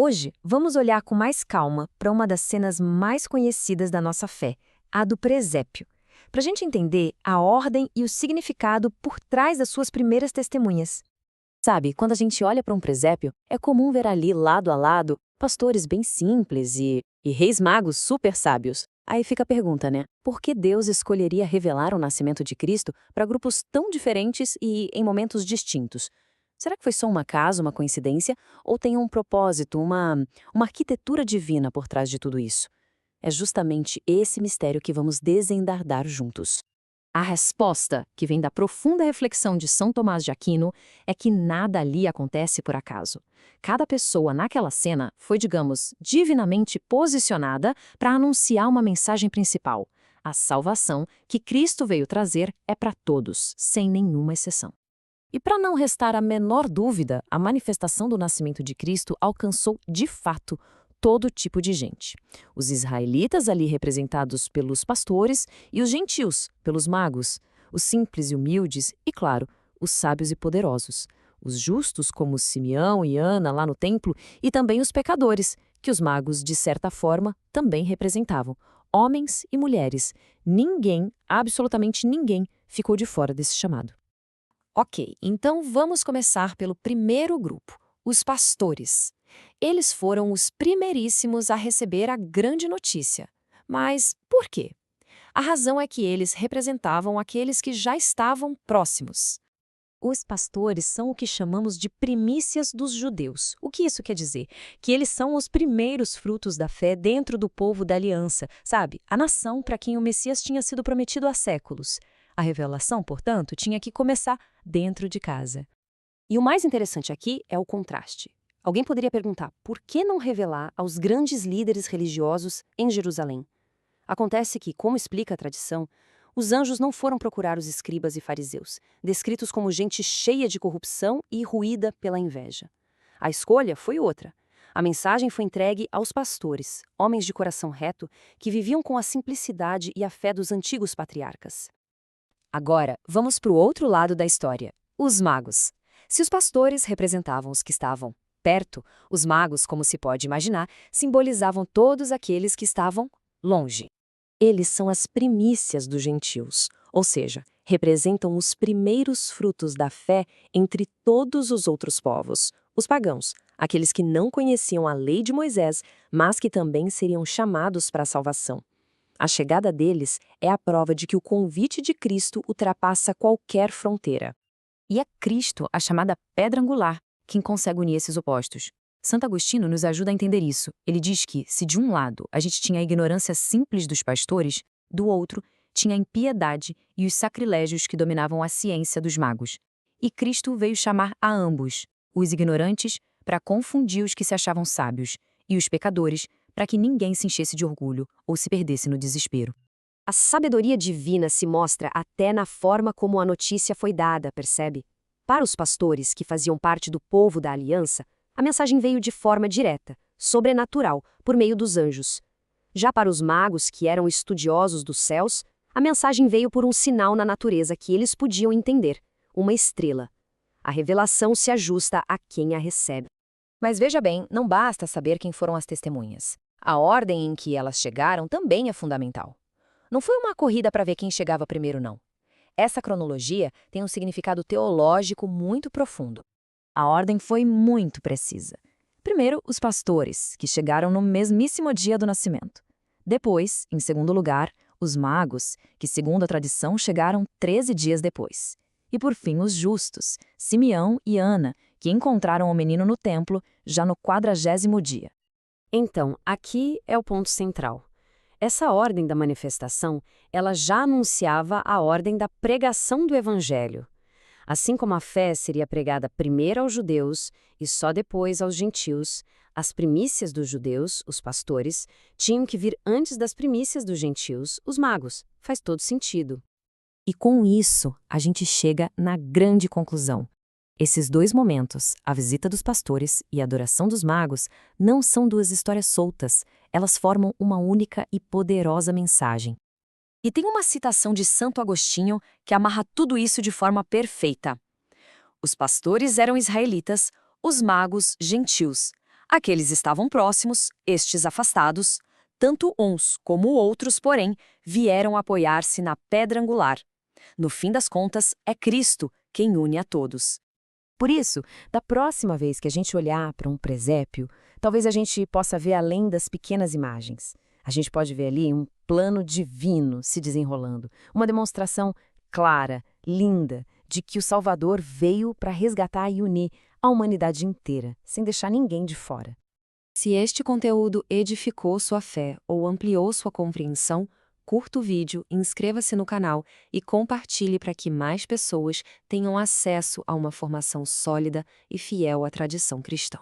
Hoje, vamos olhar com mais calma para uma das cenas mais conhecidas da nossa fé, a do presépio, para a gente entender a ordem e o significado por trás das suas primeiras testemunhas. Sabe, quando a gente olha para um presépio, é comum ver ali, lado a lado, pastores bem simples e reis magos super sábios. Aí fica a pergunta, né? Por que Deus escolheria revelar o nascimento de Cristo para grupos tão diferentes e em momentos distintos? Será que foi só um acaso, uma coincidência, ou tem um propósito, uma arquitetura divina por trás de tudo isso? É justamente esse mistério que vamos desendardar juntos. A resposta, que vem da profunda reflexão de São Tomás de Aquino, é que nada ali acontece por acaso. Cada pessoa naquela cena foi, digamos, divinamente posicionada para anunciar uma mensagem principal. A salvação que Cristo veio trazer é para todos, sem nenhuma exceção. E para não restar a menor dúvida, a manifestação do nascimento de Cristo alcançou, de fato, todo tipo de gente. Os israelitas ali representados pelos pastores e os gentios pelos magos, os simples e humildes e, claro, os sábios e poderosos. Os justos como Simeão e Ana lá no templo e também os pecadores, que os magos, de certa forma, também representavam. Homens e mulheres. Ninguém, absolutamente ninguém, ficou de fora desse chamado. Ok, então vamos começar pelo primeiro grupo, os pastores. Eles foram os primeiríssimos a receber a grande notícia. Mas por quê? A razão é que eles representavam aqueles que já estavam próximos. Os pastores são o que chamamos de primícias dos judeus. O que isso quer dizer? Que eles são os primeiros frutos da fé dentro do povo da aliança, sabe? A nação para quem o Messias tinha sido prometido há séculos. A revelação, portanto, tinha que começar dentro de casa. E o mais interessante aqui é o contraste. Alguém poderia perguntar, por que não revelar aos grandes líderes religiosos em Jerusalém? Acontece que, como explica a tradição, os anjos não foram procurar os escribas e fariseus, descritos como gente cheia de corrupção e ruída pela inveja. A escolha foi outra. A mensagem foi entregue aos pastores, homens de coração reto, que viviam com a simplicidade e a fé dos antigos patriarcas. Agora, vamos para o outro lado da história, os magos. Se os pastores representavam os que estavam perto, os magos, como se pode imaginar, simbolizavam todos aqueles que estavam longe. Eles são as primícias dos gentios, ou seja, representam os primeiros frutos da fé entre todos os outros povos, os pagãos, aqueles que não conheciam a lei de Moisés, mas que também seriam chamados para a salvação. A chegada deles é a prova de que o convite de Cristo ultrapassa qualquer fronteira. E é Cristo a chamada pedra angular, quem consegue unir esses opostos. Santo Agostinho nos ajuda a entender isso. Ele diz que, se de um lado a gente tinha a ignorância simples dos pastores, do outro tinha a impiedade e os sacrilégios que dominavam a ciência dos magos. E Cristo veio chamar a ambos, os ignorantes, para confundir os que se achavam sábios, e os pecadores, para que ninguém se enchesse de orgulho ou se perdesse no desespero. A sabedoria divina se mostra até na forma como a notícia foi dada, percebe? Para os pastores, que faziam parte do povo da aliança, a mensagem veio de forma direta, sobrenatural, por meio dos anjos. Já para os magos, que eram estudiosos dos céus, a mensagem veio por um sinal na natureza que eles podiam entender, uma estrela. A revelação se ajusta a quem a recebe. Mas veja bem, não basta saber quem foram as testemunhas. A ordem em que elas chegaram também é fundamental. Não foi uma corrida para ver quem chegava primeiro, não. Essa cronologia tem um significado teológico muito profundo. A ordem foi muito precisa. Primeiro, os pastores, que chegaram no mesmíssimo dia do nascimento. Depois, em segundo lugar, os magos, que, segundo a tradição, chegaram 13 dias depois. E por fim, os justos, Simeão e Ana, que encontraram o menino no templo já no 40º dia. Então, aqui é o ponto central. Essa ordem da manifestação, ela já anunciava a ordem da pregação do evangelho. Assim como a fé seria pregada primeiro aos judeus e só depois aos gentios, as primícias dos judeus, os pastores, tinham que vir antes das primícias dos gentios, os magos. Faz todo sentido. E com isso, a gente chega na grande conclusão. Esses dois momentos, a visita dos pastores e a adoração dos magos, não são duas histórias soltas, elas formam uma única e poderosa mensagem. E tem uma citação de Santo Agostinho que amarra tudo isso de forma perfeita. Os pastores eram israelitas, os magos, gentios. Aqueles estavam próximos, estes afastados. Tanto uns como outros, porém, vieram apoiar-se na pedra angular. No fim das contas, é Cristo quem une a todos. Por isso, da próxima vez que a gente olhar para um presépio, talvez a gente possa ver além das pequenas imagens. A gente pode ver ali um plano divino se desenrolando, uma demonstração clara, linda, de que o Salvador veio para resgatar e unir a humanidade inteira, sem deixar ninguém de fora. Se este conteúdo edificou sua fé ou ampliou sua compreensão, curta o vídeo, inscreva-se no canal e compartilhe para que mais pessoas tenham acesso a uma formação sólida e fiel à tradição cristã.